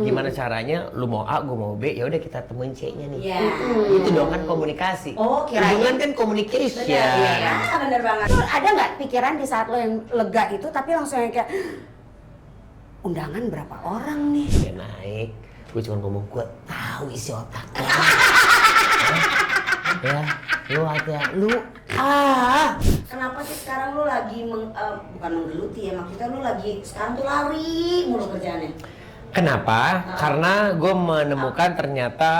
Gimana caranya lu mau A, gue mau B, ya udah kita temuin C-nya nih. Iya. Itu dong kan komunikasi. Oh, kirain. Hubungan kan communication. Iya, bener banget. Lu ada nggak pikiran di saat lo yang lega itu tapi langsung yang kayak undangan berapa orang nih? Dia naik, gue cuma ngomong, gue tahu isi otak lo. Ya, lu ada, Kenapa sih sekarang lu lagi bukan menggeluti ya, maksudnya lu lagi sekarang tuh lari mulu kerjaannya? Kenapa? Karena gue menemukan ternyata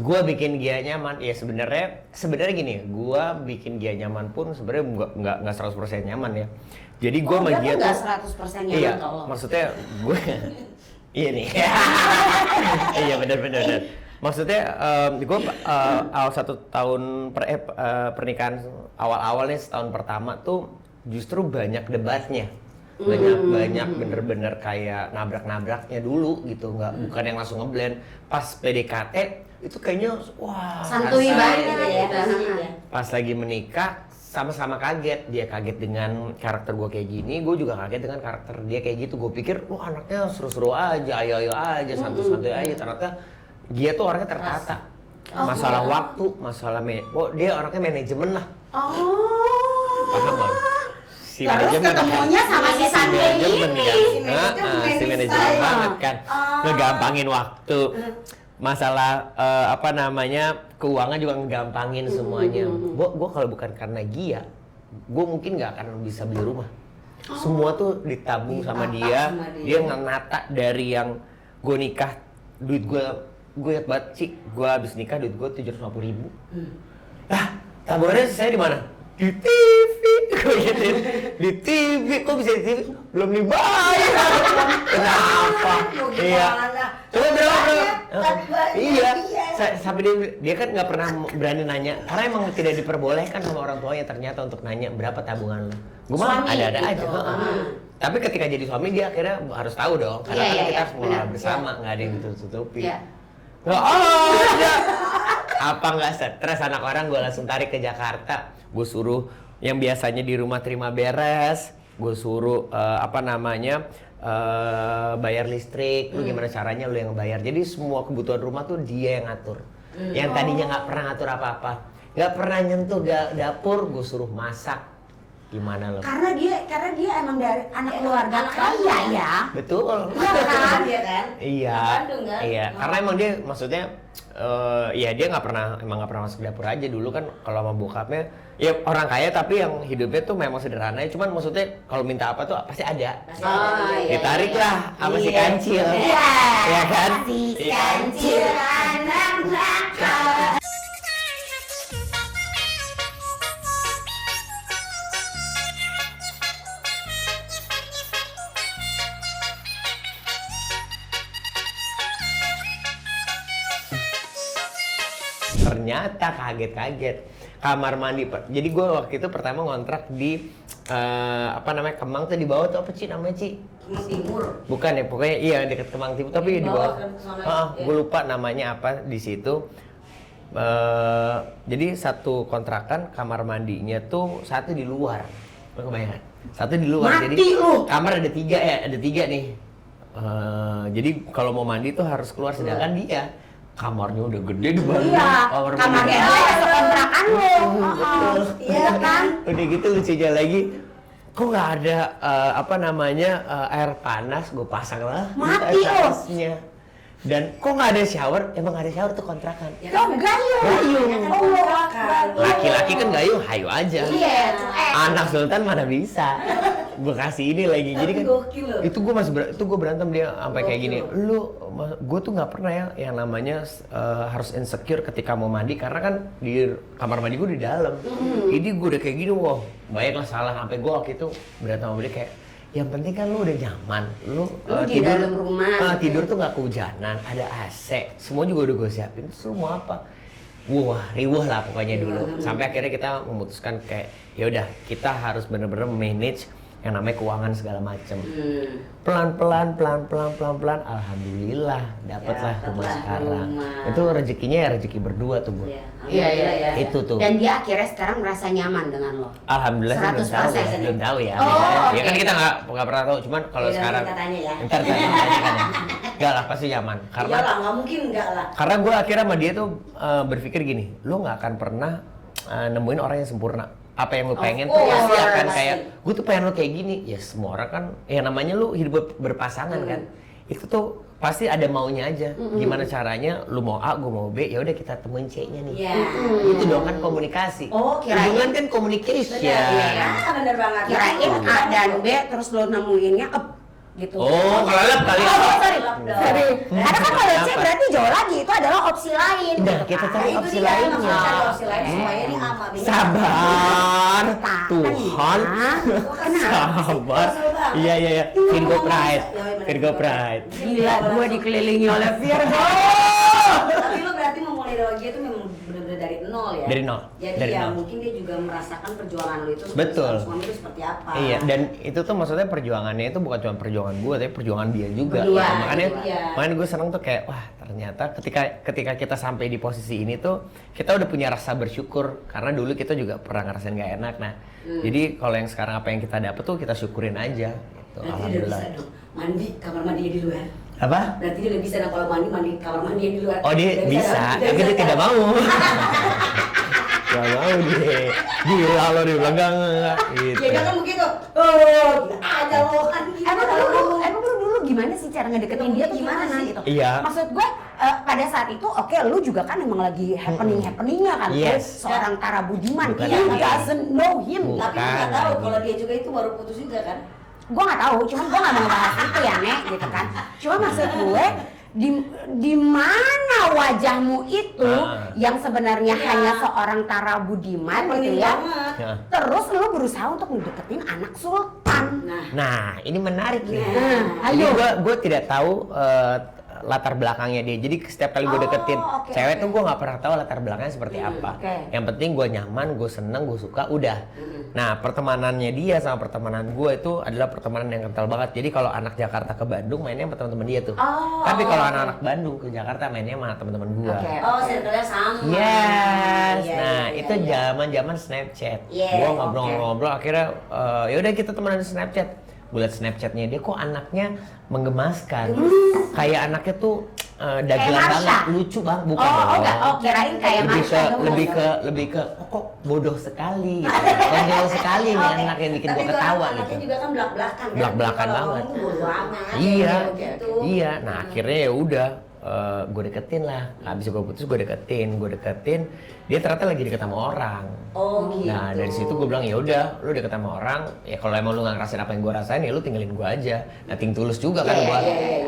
gue bikin dia nyaman. Ya sebenarnya gini, gue bikin dia nyaman pun sebenarnya nggak 100% nyaman ya. Jadi gue sama dia tuh tuh 100% nyaman iya, kalau maksudnya gue iya nih. Iya benar. Maksudnya gue awal 1 tahun pernikahan awal-awal nih, setahun pertama tuh justru banyak debatnya. Banyak bener-bener kayak nabrak-nabraknya dulu gitu, bukan yang langsung ngeblend. Pas PDKT itu kayaknya wah santuy banget ya. Pas lagi menikah sama-sama kaget. Dia kaget dengan karakter gue kayak gini, gue juga kaget dengan karakter dia kayak gitu. Gue pikir wah anaknya seru-seru aja, ayo aja, santuy-santuy aja. Ternyata dia tuh orangnya tertata. Masalah waktu, dia orangnya manajemen lah. Paham nggak? Si terus ketemunya sama si santuy ini. Si manajemen banget kan, ngegampangin waktu. Masalah keuangan juga ngegampangin semuanya. Gue kalau bukan karena Gia, gue mungkin nggak akan bisa beli rumah. Semua tuh ditabung sama dia. Dia ngenata dari yang gue nikah, duit gue liat banget sih, gue habis nikah duit gue 750.000. Tabungannya saya di mana? Di TV. Gue gituin, di TV. Kok bisa di TV? Belum dibayar. Kenapa? Iya. Coba berapa? Iya. Sampai dia kan nggak pernah berani nanya, karena emang tidak diperbolehkan sama orang tuanya ternyata untuk nanya berapa tabungan lo. Gue mah ada-ada aja. Tapi ketika jadi suami dia akhirnya harus tahu dong, karena kan kita harus mengelola bersama, nggak ada yang ditutup-tutupi. Nggak ada. Apa nggak stres anak orang, gue langsung tarik ke Jakarta. Gue suruh yang biasanya di rumah terima beres, gue suruh bayar listrik, lu gimana caranya lu yang bayar. Jadi semua kebutuhan rumah tuh dia yang ngatur. Yang tadinya nggak pernah ngatur apa-apa, nggak pernah nyentuh dapur, gue suruh masak. Gimana lo? Karena dia emang dari anak keluarga kaya ya. Betul. Iya kan? Iya kan? Iya. Iya. Karena emang dia maksudnya dia nggak pernah masuk dapur aja dulu kan. Kalau sama bokapnya ya orang kaya tapi yang hidupnya tuh memang sederhana. Cuman maksudnya kalau minta apa tuh pasti ada. Ditarik lah sama si kancil. Iya kan? Si kancil anak nakal. Ternyata kaget-kaget kamar mandi. Jadi gue waktu itu pertama ngontrak di Kemang tuh di bawah tuh apa Ci namanya Ci? Kemang Timur. Bukan ya, pokoknya iya dekat Kemang Timur tapi di bawah. Gue lupa namanya apa di situ. Jadi satu kontrakan kamar mandinya tuh satu di luar. Lo kebayang? Satu di luar. Mati jadi lu. kamar ada tiga nih. Jadi kalau mau mandi tuh harus keluar, sedangkan dia kamarnya udah gede dibanding kamarnya dia sekontrakan lo. Iya kan? Udah gitu lucunya lagi, kok nggak ada air panas, gue pasang lah mati air panasnya. Dan kok nggak ada shower? Emang nggak ada shower tuh kontrakan. Gayung. Laki-laki kan gayung, hayu aja. Iya. Anak sultan mana bisa. Gue kasih ini lagi, jadi kan itu gue berantem dia sampai kayak gini. Gue tuh nggak pernah yang namanya harus insecure ketika mau mandi, karena kan di kamar mandi gue di dalam. Jadi gue udah kayak gini, wah baiklah salah, sampai gue waktu itu berantem sama dia kayak, yang penting kan lu udah nyaman, lu di dalam rumah. Tidur tuh nggak kehujanan, ada AC, semua juga udah gue siapin. Terus lu mau apa? Wah, riuh lah pokoknya dulu. Sampai akhirnya kita memutuskan kayak ya udah kita harus bener-bener manage yang namanya keuangan segala macem. Pelan-pelan, alhamdulillah dapatlah rumah sekarang. Itu rezekinya ya rezeki berdua tuh, Bu. Iya. Itu tuh. Dan dia akhirnya sekarang merasa nyaman dengan lo. Alhamdulillah sih belum tahu ya. Ya kan kita nggak pernah tahu. Cuman kalau sekarang kita tanya ya. ntar tanyakan ya. Enggak lah, pasti nyaman. Karena Iyalah, nggak mungkin enggak lah. Karena gue akhirnya sama dia tuh berpikir gini, lo nggak akan pernah nemuin orang yang sempurna. Apa yang lo pengen tuh pasti akan kayak, gue tuh pengen lo kayak gini. Ya semua orang kan, ya namanya lo hidup berpasangan kan. Itu tuh pasti ada maunya aja. Gimana caranya, lu mau A, gue mau B, ya udah kita temuin C-nya nih. Itu dong kan komunikasi. Hubungan kan communication. Bener banget. Kirain A dan B, terus lo nemuinnya gitu. Kalau lab kali. Sorry. Karena kan kalau C berarti jauh lagi, itu adalah opsi lain. Nah, kita cari opsi lainnya. Opsi lain supaya ini ama. Sabar, Tuhan. Sabar. Iya. Virgo Pride. Gila, gue dikelilingi oleh Virgo. Tapi lo berarti memulai dari dia itu memang benar-benar dari nol ya? Dari nol. Jadi dari ya nol. mungkin dia juga merasakan perjuangan lo itu. Betul. Suami itu seperti apa? Iya, dan itu tuh maksudnya perjuangannya itu bukan cuma perjuangan gue, tapi perjuangan dia juga. Berdua, Makanya gue seneng tuh kayak, wah ternyata ketika kita sampai di posisi ini tuh kita udah punya rasa bersyukur karena dulu kita juga pernah ngerasain gak enak. Nah, jadi kalau yang sekarang apa yang kita dapet tuh kita syukurin aja. Gitu. Berarti Alhamdulillah. dia bisa dong mandi kamar mandinya di luar. Apa? Berarti dia udah bisa dong kalau mandi kamar mandinya di luar. Oh dia bisa, tapi dia tidak mau. Gak mau dia. Gila lo dia bilang enggak gitu. Ya kan begitu. Oh, ada lo kan gitu. Emang lu dulu gimana sih cara ngedeketin dia tuh gimana gitu? Iya. Maksud gue pada saat itu oke, lu juga kan emang lagi happeningnya kan. Yes. Seorang Tara Budiman, Bukan. you doesn't know him. Tapi gue nggak tahu kalau dia juga itu baru putus juga kan. Gue nggak tahu, cuman gue nggak mau bahas itu ya Nek, gitu kan. Cuma maksud gue di mana wajahmu itu yang sebenarnya hanya seorang Tara Budiman gitu ya. Terus lu berusaha untuk mendeketin anak sultan. Nah, ini menarik nih. Ayo. Gue tidak tahu latar belakangnya dia. Jadi setiap kali gue deketin cewek tuh gue nggak pernah tahu latar belakangnya seperti apa. Yang penting gue nyaman, gue seneng, gue suka, udah. Nah, pertemanannya dia sama pertemanan gue itu adalah pertemanan yang kental banget. Jadi kalau anak Jakarta ke Bandung mainnya sama teman-teman dia tuh. Tapi kalau anak-anak Bandung ke Jakarta mainnya sama teman-teman gue. Oh, circle-nya sama. Yes. Iya, Nah, iya, itu iya. zaman-zaman Snapchat. Iya, Gue ngobrol-ngobrol akhirnya ya udah kita temenan di Snapchat. Gue liat Snapchatnya dia kok anaknya menggemaskan. Kayak anaknya tuh dagelan banget, lucu bang, bukan Kirain kayak lebih ke kok bodoh sekali, konyol sekali nih anak yang bikin gue ketawa gitu. Tapi juga kan belak-belakan kan. Belak-belakan Kalau banget. ngomong tuh bodo amat. Iya. Nah akhirnya ya udah gue deketin lah. Habis gue putus gue deketin. Dia ternyata lagi deket sama orang. Oh gitu. Nah dari situ gue bilang ya udah, lu deket sama orang, ya kalau emang lu nggak ngerasain apa yang gue rasain ya lu tinggalin gue aja. Nothing tulus juga kan gue.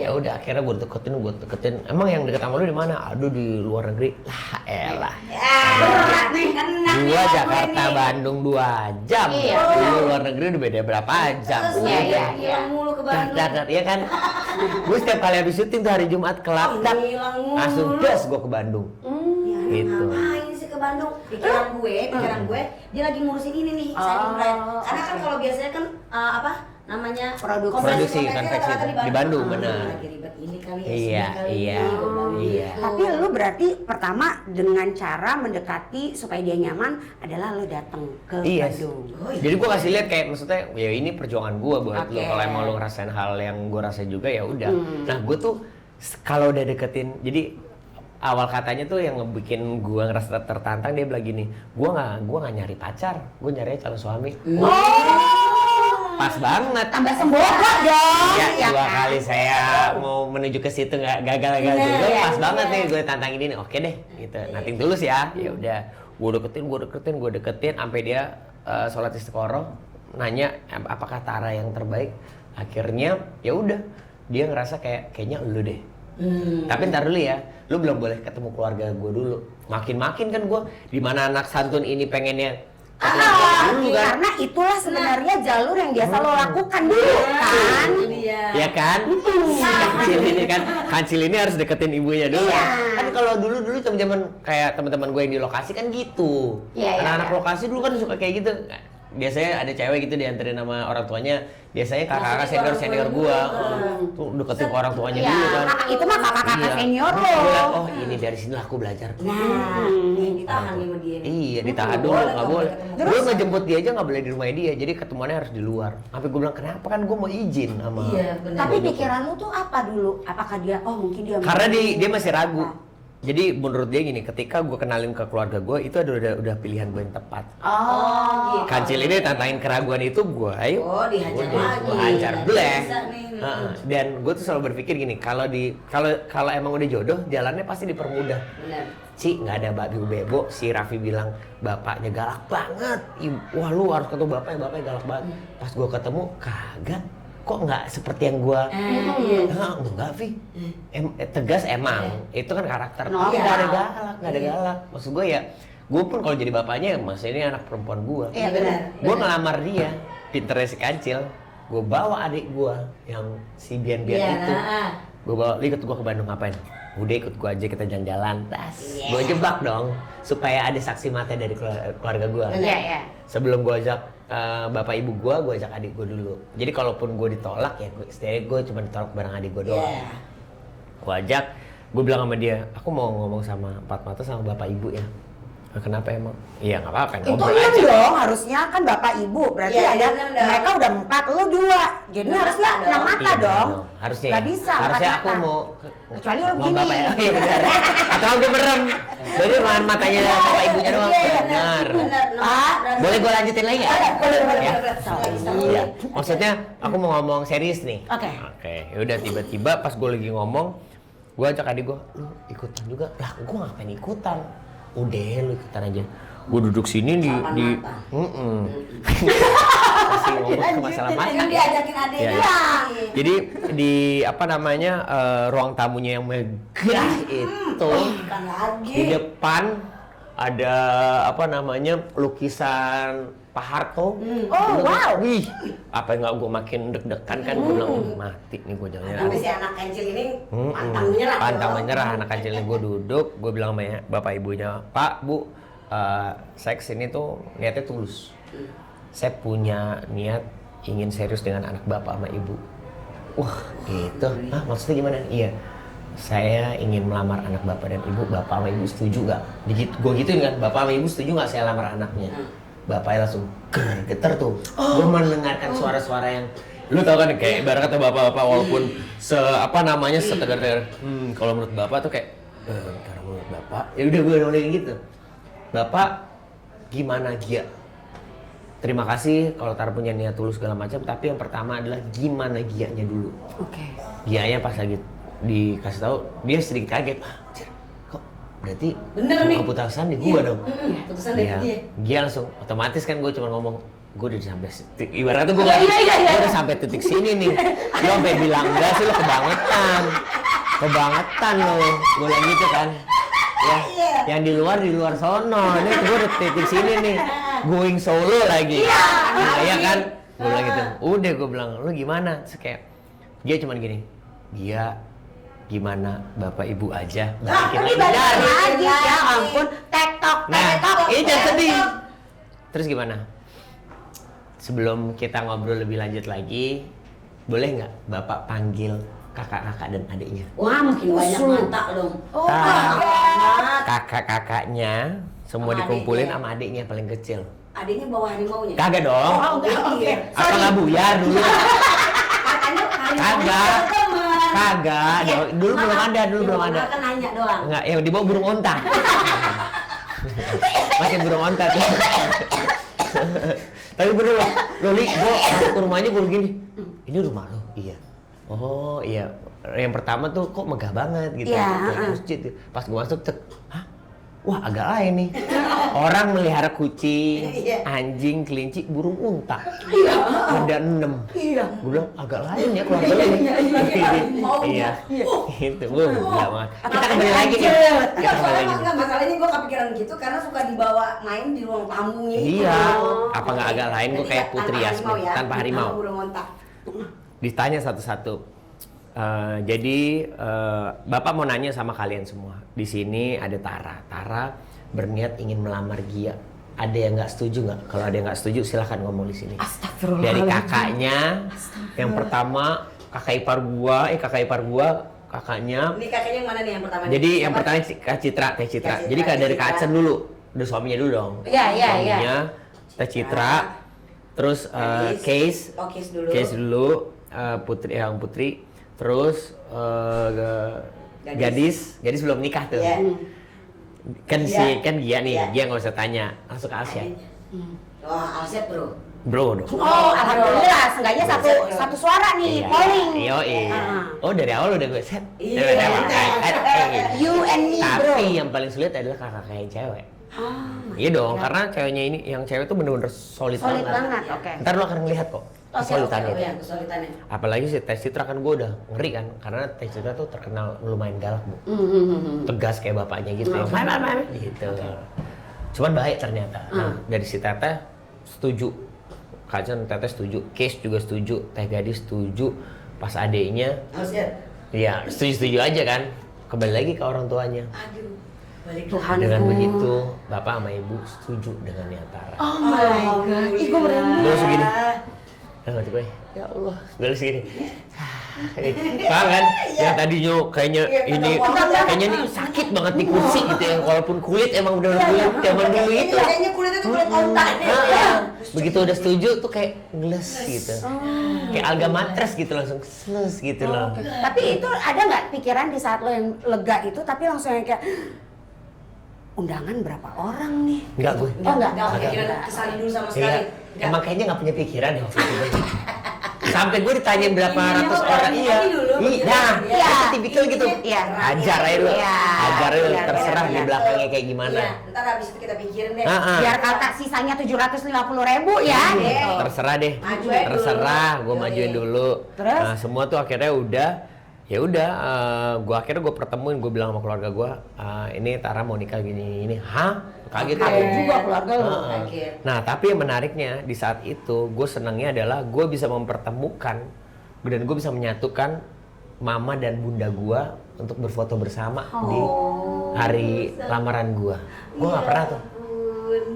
Ya udah akhirnya gue deketin. Emang yang deket sama lu di mana? Aduh di luar negeri. Lah elah. Berat nih kan. Gua Jakarta Bandung 2 jam. Lu luar negeri udah beda berapa jam? Hilang mulu ke Bandung. Iya kan? Gue setiap kali habis syuting tuh hari Jumat kelap Hilang mulu. langsung gas gue ke Bandung. Gitu. Ngapain sih ke Bandung? Pikiran gue, dia lagi ngurusin ini nih, signing brand. Karena kan kalau biasanya kan apa namanya Produksi konveksi di Bandung, benar. Lagi ribet ini kali ya. Iya. Tapi lu berarti pertama dengan cara mendekati supaya dia nyaman adalah lu datang ke Bandung. Jadi gue kasih lihat kayak maksudnya ya ini perjuangan gue buat lu. Kalau emang lu ngerasain hal yang gue rasain juga ya udah. Nah gue tuh kalau udah deketin, jadi awal katanya tuh yang ngebikin gue ngerasa tertantang, dia bilang gini, gue nggak nyari pacar, gue nyari calon suami. Pas banget. Tambah sembodo dong. Ya, 2 kali saya mau menuju ke situ nggak gagal juga. Pas banget nih gue tantangin ini. Oke deh, gitu. Nothing tulus ya. Ya udah, gue deketin sampai dia sholat istiqoroh, nanya apakah Tara yang terbaik. Akhirnya ya udah, dia ngerasa kayaknya lu deh. Tapi ntar dulu ya, lu belum boleh ketemu keluarga gue dulu. Makin kan gue, di mana anak santun ini pengennya Dulu kan. Karena itulah sebenarnya jalur yang biasa lo lakukan dulu kan. Itu dia. Ya kan? Kancil ini kan, Kancil ini harus deketin ibunya dulu. Iya. Kan kalau dulu zaman kayak teman-teman gue yang di lokasi kan gitu. Iya, Anak-anak iya. lokasi dulu kan suka kayak gitu. Biasanya ada cewek gitu dianterin sama orang tuanya. Biasanya kakak-kakak senior gua tuh deketin ke orang tuanya Iya, dulu kan. itu mah kakak-kakak Iya. senior Gua lo. bilang, oh ini dari sini aku belajar. Nah, ditahan nih sama dia nih. Iya, ditahan dulu, nggak boleh. Gue ngejemput dia aja nggak boleh di rumah dia, jadi ketemuannya harus di luar. Sampai gue bilang kenapa kan gue mau izin sama. Iya, benar. Tapi pikiran lu tuh apa dulu? Apakah dia, oh mungkin dia Karena dia masih ragu. Jadi menurut dia gini, ketika gue kenalin ke keluarga gue itu udah pilihan gue yang tepat. Oh, gitu. Kancil ini tantangin keraguan itu gue, ayo. Oh, dihajar lagi. Gue hajar Nggak bleh. bisa nih. Dan gue tuh selalu berpikir gini, kalau emang udah jodoh, jalannya pasti dipermudah. Benar. Ci, nggak ada babi bebo. Si Raffi bilang bapaknya galak banget. Wah lu harus ketemu bapaknya galak banget. Pas gue ketemu kagak. Kok nggak seperti yang gue? Enggak, Vi. Tegas emang. Itu kan karakter. No, Tapi iya. nggak ada galak. Maksud gue ya, gue pun kalau jadi bapaknya, mas ini anak perempuan gue. Iya benar. Gue ngelamar dia, pinternya si Kancil. Gue bawa adik gue yang si Bian-Bian Iya, itu. nah. Gue bawa, lu ikut gue ke Bandung ngapain? Udah ikut gue aja, kita jalan-jalan. Tas. Iya. Gue jebak dong, supaya ada saksi mata dari keluarga gue. Iya, iya. Sebelum gue ajak bapak ibu gue ajak adik gue dulu. Jadi kalaupun gue ditolak ya, setidaknya gue cuma ditolak bareng adik gue doang. Iya. Gue ajak, gue bilang sama dia, aku mau ngomong sama empat mata sama bapak ibu ya. Kenapa emang? Iya nggak apa-apa, Itu ngobrol iya aja. dong, harusnya kan bapak ibu, berarti Iya, ada benar dong. mereka udah 4, lu 2. Jadi Enam harusnya mata 6 dong. mata Iya, dong. Harusnya. Nggak bisa, Harusnya 4 aku mata. mau. Kecuali lu mau gini. bapak ya. Iya benar. Atau gue merem. Jadi makan matanya bapak ibunya doang. Iya, Benar. Ah, Boleh gue lanjutin lagi nggak? boleh. Ya. Sama Iya. Maksudnya aku mau ngomong serius nih. Oke. Oke. Yaudah tiba-tiba pas gue lagi ngomong, gue ajak adik gue, lu ikutan juga. Lah, gue ngapain ikutan? Udah, lu ikutan aja. Gue duduk sini di masih ngomong ke masalah mata. Kan diajakin adiknya. Iya, iya. Jadi di apa namanya ruang tamunya yang megah itu Bukan lagi. di depan ada apa namanya lukisan Pak Harto. Oh, wow. Wih, apa nggak gue makin deg-degan kan gue bilang mati nih gue jalan. Tapi si anak kancil ini pantang menyerah. Pantang menyerah anak kecilnya. Gue duduk, gue bilang sama bapak ibunya, Pak, Bu, saya kesini tuh niatnya tulus. Saya punya niat ingin serius dengan anak bapak sama ibu. Wah, gitu. Hah, maksudnya gimana? Iya, saya ingin melamar anak bapak dan ibu. Bapak sama ibu setuju gak? Gue gituin kan, bapak sama ibu setuju gak saya lamar anaknya? Bapaknya langsung geter tuh. Gue mendengarkan suara-suara yang lu tau kan kayak ibarat kata bapak-bapak walaupun apa namanya setegar-tegar. Kalau menurut bapak tuh kayak kalau menurut bapak ya udah gue ngomongin gitu. Bapak gimana Gia? Terima kasih kalau Tar punya niat tulus segala macam, tapi yang pertama adalah gimana Gianya dulu. Oke. Gianya pas lagi dikasih tahu dia sedikit kaget. Anjir, kok berarti Bener nih. keputusan di gua dong. Putusan dari Iya. dia. Dia langsung otomatis kan gue cuma ngomong gue udah sampai ibaratnya gue Iya. udah sampai titik sini nih. Lo sampai bilang enggak sih lo kebangetan lo, gue bilang gitu kan. Ya, yang di luar sono. Ini gue udah titik sini nih, going solo lagi. Nah, ya kan, gue bilang gitu. Udah gue bilang, lu gimana? Terus kayak dia cuman gini, dia gimana bapak ibu aja balikin Ini lagi. balik Dar. lagi, ya ampun. TikTok, Nah, TikTok. ini jangan sedih. Terus gimana? Sebelum kita ngobrol lebih lanjut lagi, boleh nggak bapak panggil kakak-kakak dan adiknya? Wah, makin banyak mata dong. Oh, Kakak-kakaknya semua Sama dikumpulin adiknya. sama adiknya yang paling kecil. Adiknya bawa harimaunya. Kagak dong. Oh, enggak, oke. Apa nggak buyar dulu? Katanya harimaunya Kagak. teman. Kagak. Dulu belum ada, dulu belum ada. Kan nanya doang. Enggak, yang dibawa burung onta. Masih burung onta tuh. Tapi bener loh, Loli, gue masuk ke rumahnya gue gini. Ini rumah lo? Iya. Oh iya. Yang pertama tuh kok megah banget gitu. Iya, Kayak masjid. Pas gue masuk tuh, hah? wah agak lain nih. Orang melihara kucing, Iya. anjing, kelinci, burung unta. Iya. Ada 6. Iya. Gue bilang agak lain ya keluarga lu nih. Mau Iya. Iya. Itu, gila banget. Kita Makanya kembali lagi nih. lanjut. Kita Enggak, kembali soalnya lagi. enggak masalahnya gue kepikiran gitu karena suka dibawa main di ruang tamunya gitu. Iya. Apa nggak agak lain gue Jadi kayak tanpa Putri harimau Yasmin, ya, tanpa harimau. burung onta. Ditanya satu-satu. Jadi Bapak mau nanya sama kalian semua. Di sini ada Tara. Tara berniat ingin melamar Gia. Ada yang nggak setuju nggak? Kalau ada yang nggak setuju silahkan ngomong di sini. Dari Astagfirullahaladzim. kakaknya, yang pertama kakak ipar gua, kakaknya. Ini kakaknya yang mana nih yang pertama? Jadi nih? yang Siapa? pertama Kak Citra, Teh Citra. Kak Citra, Jadi dari Citra. Kak Acen dulu, udah suaminya dulu dong. Iya, iya, iya. Suaminya Teh Citra, terus Case, Oh, Case dulu. Case dulu, Putri, terus gadis belum nikah tuh. Iya. Kan Iya. kan Gia nih, Iya. Gia nggak usah tanya, langsung ke Asia. Wah, Alset bro. Bro dong. Oh, alhamdulillah, seenggaknya satu suara nih, polling. Iya. Oh dari awal udah gue set. Iya. You and me, bro. Tapi yang paling sulit adalah kakak yang cewek. Oh, Iya dong, karena ceweknya ini, yang cewek tuh bener-bener solid solid banget. banget, oke. Ntar lo akan ngelihat kok kesulitannya. Oh, iya, kesulitannya. Apalagi si Teh Citra kan gue udah ngeri kan, karena Teh Citra tuh terkenal lumayan galak bu, tegas kayak bapaknya gitu. Gitu. Cuman baik ternyata. Nah, dari si Teteh setuju, Kacan Teteh setuju, Case juga setuju, Teh Gadis setuju, pas adeknya, Alset. iya setuju aja kan. Kembali lagi ke orang tuanya. Aduh. Balik Tuhan. Dengan Aduh. begitu, bapak sama ibu setuju dengan Niantara. Oh my god, ih gue merinding. Gue langsung gini. Ngerti gue, ya Allah, gue langsung gini. Paham kan? Yang tadinya kayaknya ini, kayaknya nih sakit banget di kursi gitu ya. Walaupun kulit emang udah kulit zaman dulu itu. Kayaknya kulitnya tuh kulit onta nih. Begitu udah setuju tuh kayak ngeles gitu. Kayak alga matres gitu langsung ngeles gitu loh. Tapi itu ada nggak pikiran di saat lo yang lega itu, tapi langsung yang kayak undangan berapa orang nih? Enggak gue. Oh enggak. Enggak kepikiran kesana dulu sama sekali. Iya, Enggak. emang kayaknya nggak punya pikiran ya waktu itu. Sampai gue ditanyain berapa Ini ratus mah orang, berani iya. aja dulu, Nah, iya. itu tipikal gitu. Iya. Ajar aja lu, Iya. ajar aja lu, Iya, terserah iya, di iya. belakangnya kayak gimana. Iya, ntar habis itu kita pikirin deh. Heeh. Biar kata sisanya 750.000 ya. gitu. Terserah deh, Maju aja terserah, dulu. gue Yoi. majuin dulu. Terus? Nah, semua tuh akhirnya udah, ya udah, gue pertemuin, gue bilang sama keluarga gue, ini Tara mau nikah gini, ini, hah? Kaget Kaget ya. juga keluarga lo. Heeh. Kaget. Nah, tapi yang menariknya di saat itu, gue senangnya adalah gue bisa mempertemukan dan gue bisa menyatukan mama dan bunda gue untuk berfoto bersama di hari lamaran gue. Gue nggak pernah tuh,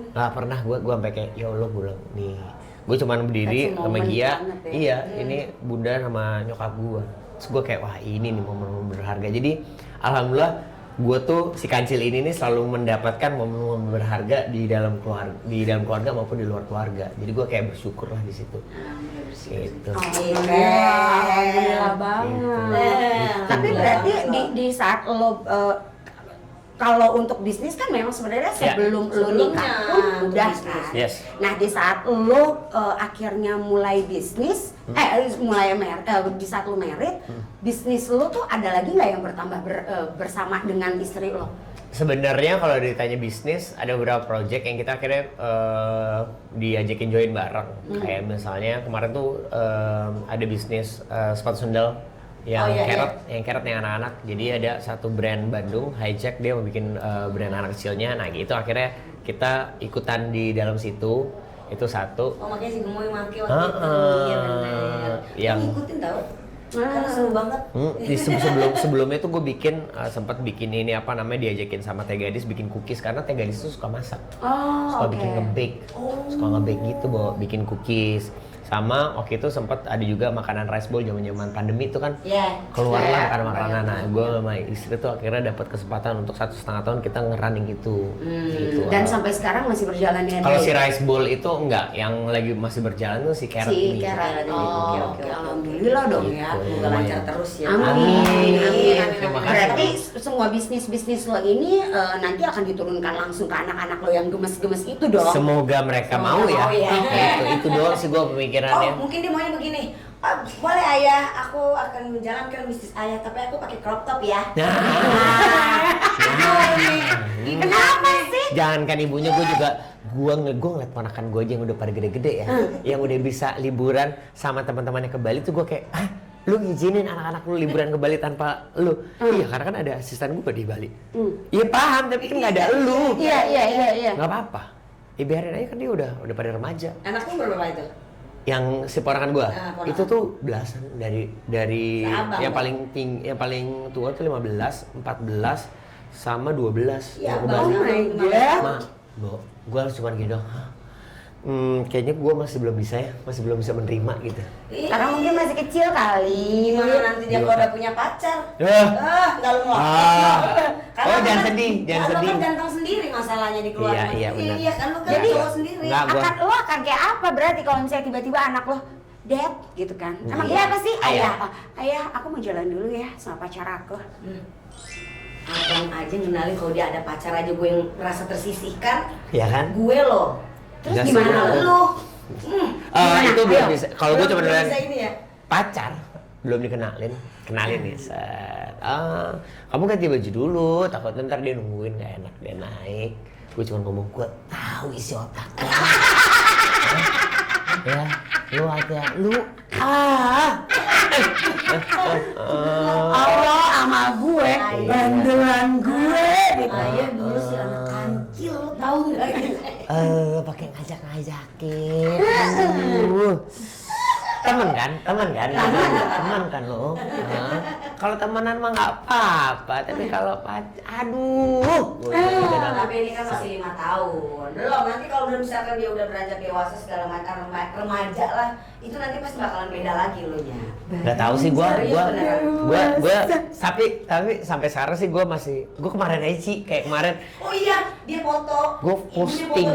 nggak pernah gue sampai kayak ya Allah, gue bilang nih, gue cuman berdiri That's a sama moment Gia, banget ya. iya ini bunda sama nyokap gue. Terus gue kayak wah ini nih momen-momen berharga. Jadi alhamdulillah gue tuh si kancil ini nih selalu mendapatkan momen-momen berharga di dalam keluarga maupun di luar keluarga. Jadi gue kayak bersyukur lah di situ. Gitu. Alhamdulillah banget. Tapi berarti di saat lo kalau untuk bisnis kan memang sebenarnya Ya. sebelum lo nikah pun Sebelumnya, udah untuk bisnis. kan. Yes. Nah di saat lo akhirnya mulai bisnis, di saat lo married, bisnis lo tuh ada lagi nggak yang bertambah bersama dengan istri lo? Sebenarnya kalau ditanya bisnis, ada beberapa project yang kita akhirnya diajakin join bareng. Kayak misalnya kemarin tuh ada bisnis sepatu sandal yang Oh, iya, carrot, yang carrot yang anak-anak. Jadi ada satu brand Bandung, Hijack, dia mau bikin brand anak kecilnya. Nah gitu akhirnya kita ikutan di dalam situ. Itu satu. Oh makanya si Gemoy make waktu itu. Heeh. Iya benar. Yang- Ngikutin tau. Karena seru banget. Di sebelumnya tuh gue bikin sempat bikin ini apa namanya, diajakin sama Teh Gadis bikin cookies karena Teh Gadis tuh suka masak. Oh, Suka bikin nge-bake. Suka nge-bake gitu, bawa bikin cookies. Sama waktu itu sempat ada juga makanan rice bowl zaman pandemi itu kan. Iya. Keluar Iya, lah makanan. Nah, gue sama istri tuh akhirnya dapat kesempatan untuk 1,5 tahun kita nge-running gitu. Gitu. Dan sampai sekarang masih berjalan dengan Kalau baik? si rice bowl itu enggak, yang lagi masih berjalan tuh si carrot Si ini. Carrot. Oke, Oh, oke, oke, oke. alhamdulillah dong ya. Semoga lancar terus ya. Amin. Amin. Terima kasih. Berarti semua bisnis lo ini nanti akan diturunkan langsung ke anak-anak lo yang gemes-gemes itu dong. Semoga mereka Semoga mau ya. mau ya. Itu doang sih gue pemikirannya. Oh mungkin dia maunya begini. "Ah, boleh ayah, aku akan menjalankan bisnis ayah, tapi aku pakai crop top ya. Nah. Kenapa Jangankan ibunya, gue ngeliat ponakan gue aja yang udah pada gede-gede ya, yang udah bisa liburan sama teman-temannya ke Bali tuh gue kayak, lu ngizinin anak-anak lu liburan ke Bali tanpa lu? Iya, karena kan ada asisten gue di Bali. Iya paham, tapi kan nggak ada lu. Iya. Nggak apa-apa. Biarin aja kan dia udah pada remaja. Anakmu berapa itu? Yang si ponakan gue, ponakan. itu tuh belasan dari Seabang, yang paling yang paling tua tuh 15, 14 sama 12 Ya, yang ke Bang. Bali. Oh my God. Bo, gue harus cuman gitu dong. Kayaknya gue masih belum bisa menerima gitu. Karena mungkin masih kecil kali. Gimana nanti dia kalau udah punya pacar? Nggak lu mau. Oh, jangan sedih. Lu kan ganteng sendiri masalahnya di keluarga. Iya, benar. Iya kan lu kan Jadi, cowok sendiri. Nggak, Lo akan kayak apa berarti kalau misalnya tiba-tiba anak lo Dad gitu kan? Emang dia apa sih? Ayah, aku mau jalan dulu ya sama pacar aku. Abang aja ngenalin kalau dia ada pacar aja gue yang merasa tersisihkan. Iya kan? Gue loh. Terus Nggak gimana semua. Lu? Itu belum Ayo. bisa. Kalau gue cuma Belum bisa ini ya. pacar, belum kenalin nih set. Kamu ganti baju dulu, takut ntar dia nungguin gak enak dia naik. Gue cuma ngomong, gue tahu isi otaknya. Ya, lu aja, Allah sama gue, bandelan gue gitu. Ayah dulu si anak kancil, tahu nggak? Pakai ngajak-ngajakin. Aduh. Temen kan lo. Kalau temenan mah nggak apa-apa, tapi kalau aduh. Tapi ini kan masih 5 tahun. Belum, nanti kalau udah misalkan dia udah beranjak dewasa segala macam remaja lah, itu nanti pasti bakalan beda lagi lo nya. Nggak tahu sih gua tapi sampai sekarang sih gua kemarin aja sih kayak kemarin. Oh iya, dia foto. Gua Ibunya posting.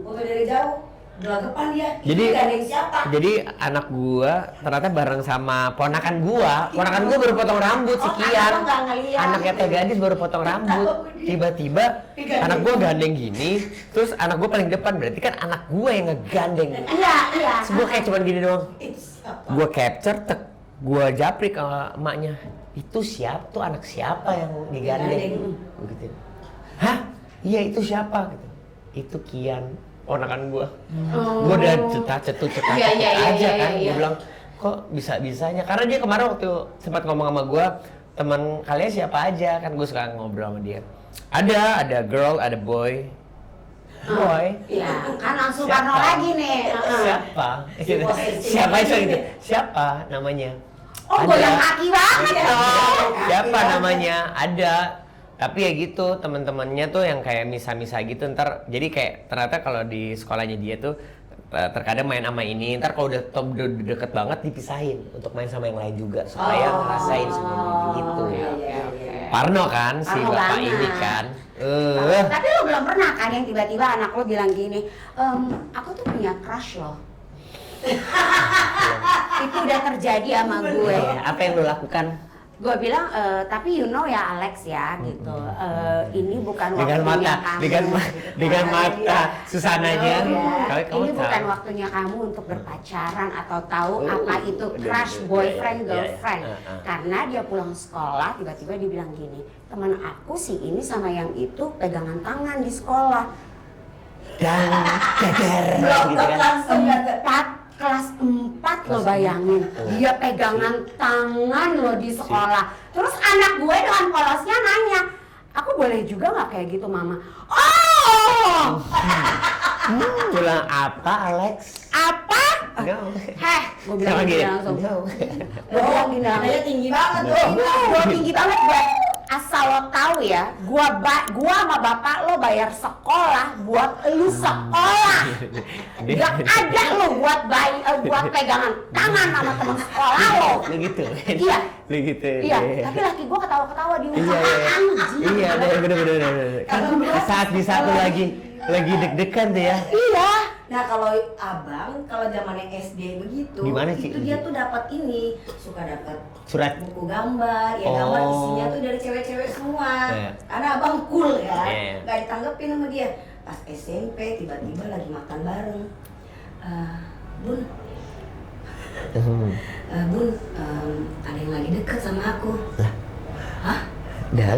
Foto dari jauh. Gelagapan dia. Jadi Itu gandeng siapa? Jadi anak gua ternyata bareng sama ponakan gua baru potong rambut sekian. Anak lo nggak ngeliat. Anaknya teh gadis baru potong rambut. Tiba-tiba anak gua gandeng gini, terus anak gua paling depan, berarti kan anak gua yang ngegandeng. Iya. Terus gua kayak cuman gini doang. Siapa? Gua capture, gua japri ke emaknya. Itu siapa tuh, anak siapa yang digandeng? Gua gitu. Hah? Iya itu siapa gitu. Itu Kian, ponakan gua. Gua udah cetak aja kan. Gua bilang, kok bisa-bisanya? Karena dia kemarin waktu sempat ngomong sama gua, teman kalian siapa aja? Kan gua suka ngobrol sama dia. Ada girl, ada boy. Iya, kan langsung Parno lagi nih. Siapa? Siapa itu gitu? Siapa namanya? Oh, goyang kaki banget dong. Siapa namanya? Ada. Tapi ya gitu, teman-temannya tuh yang kayak misa-misa gitu, ntar jadi kayak ternyata kalau di sekolahnya dia tuh terkadang main sama ini, ntar kalau udah deket banget dipisahin untuk main sama yang lain juga supaya ngerasain semuanya gitu. Parno kan si Parno bapak banget. ini kan. Tapi lo belum pernah kan yang tiba-tiba anak lo bilang gini, aku tuh punya crush loh. Itu udah terjadi sama gue. Apa yang lo lakukan? Gue bilang, tapi you know ya Alex ya gitu. Ini bukan Dengan waktunya mata, kamu. dengan mata Susananya. Kamu Ini bukan tahu. waktunya kamu untuk berpacaran atau tahu apa itu crush boyfriend girlfriend. Karena dia pulang sekolah tiba-tiba dia bilang gini, teman aku sih ini sama yang itu pegangan tangan di sekolah. Dan geger gitu kan. Langsung Kelas 4 lo bayangin, dia pegangan tangan lo di sekolah. Terus anak gue dengan polosnya nanya, aku boleh juga nggak kayak gitu mama? Oh, Bilang apa Alex? apa? No. Heh, gue bilang Sama gini gini. langsung. No. Gue bilang gini langsung. Katanya tinggi banget tuh. Gue tinggi banget gue. Asal lo tahu ya, gua sama bapak lo bayar sekolah buat lu sekolah. Gak ada lo buat pegangan tangan sama teman sekolah lo. Lu gitu. Iya. Lu gitu. Iya, tapi laki gua ketawa-ketawa di rumah. Iya. Anjing. Iya, bener. Kan saat di satu lagi deg-degan tuh ya. Iya. Nah kalau abang, kalau zamannya SD begitu, Gimana, Ci? itu dia tuh dapat ini, suka dapat Surat. buku gambar, ya gambar Oh. isinya tuh dari cewek-cewek semua. Iya. Karena abang cool ya, Iya. nggak ditanggepin sama dia. Pas SMP tiba-tiba lagi makan bareng, Bun, Bun, ada yang lagi deket sama aku. Lah. Hah?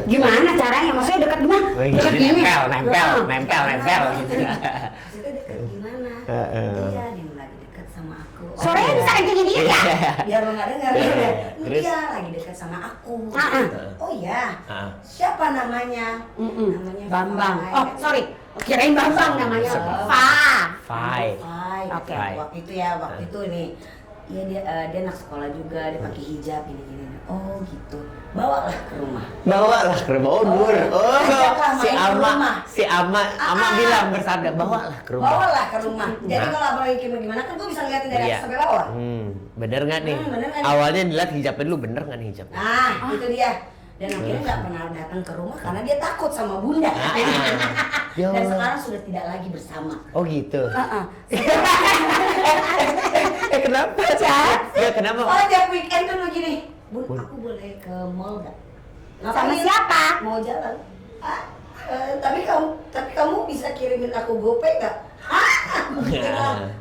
Gimana caranya? Maksudnya dekat gimana? Dekat gini? Nempel gitu. Maksudnya dekat gimana? Iya, dia lagi dekat sama aku. Suaranya bisa kayak gini ya? Biar lo nggak dengar. Terus? Dia lagi dekat sama aku. Ah. Oh iya. Siapa namanya? Namanya Bambang. Fai. Oh, sorry. Kirain Bambang namanya. Fai. Oke. Waktu itu nih. Iya dia anak sekolah juga, dia pakai hijab gini. Oh gitu. Bawalah ke rumah. Oh, Nur. Oh, Ajaklah si main ke rumah. Ama bilang bersabda bawalah ke rumah. Bawalah ke rumah. Jadi kalau abang lagi gimana kan gue bisa ngeliatin dari atas sampai bawah. Bener nggak nih? Bener nggak nih? Awalnya dilihat hijabnya dulu, bener nggak nih hijabnya? Nah, itu dia. Dan akhirnya nggak pernah datang ke rumah karena dia takut sama bunda. Dan sekarang sudah tidak lagi bersama. Oh gitu. Uh-uh. Kenapa? Ya kenapa? Soalnya tiap weekend tuh begini. Bun, aku boleh ke mall nggak? Sama siapa? Mau jalan. Tapi kamu bisa kirimin aku GoPay nggak?